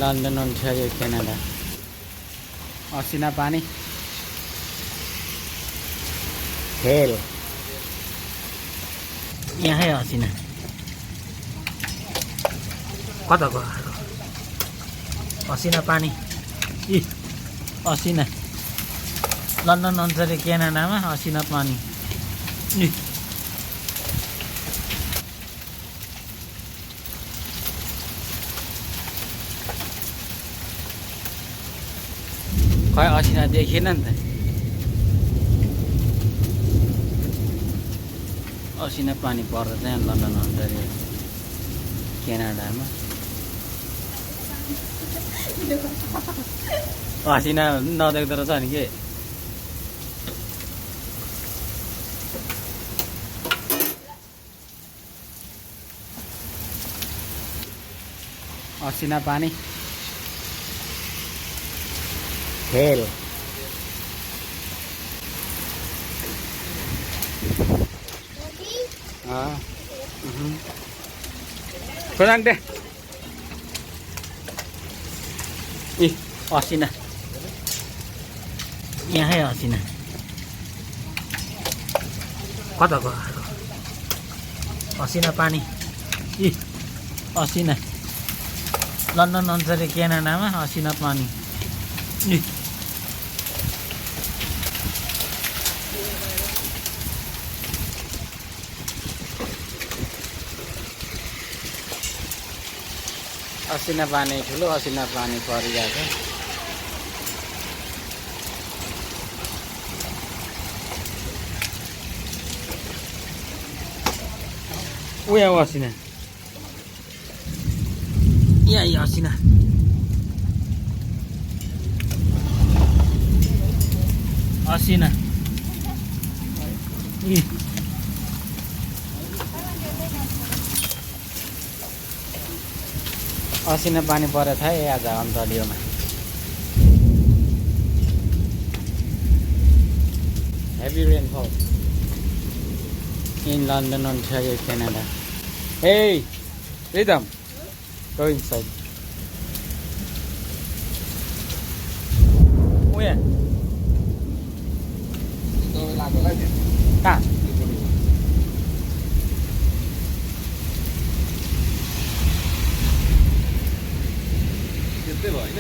London, Ontario, Canada. असिना पानी fail यहीँ असिना कता गयो असिना पानी इ असिना लन्डन, ओन्टारियो, क्यानाडामा असिना पानी इ खै असिना देखिएन नि त असिना पानी पर्दा चाहिँ लन्डन, ओन्टारियो, क्यानाडामा असिना नदेख्दो रहेछ नि के असिना पानी फेल खोजाङ दे इ असिना यहीँ असिना कता गयो असिना पानी इ असिना लन्डन, ओन्टारियो, क्यानाडामा असिना पानी इ असिना पानी ठुलो असिना पानी परिरहेको उयो असिना यहाँ असिना असिना इ असिना पानी परेको छ है आज अन्टारियोमा heavy rainfall in London, Ontario, Canada. Hey, Rhythm, go inside. Where? कहाँ? त्यस्तै भयो होइन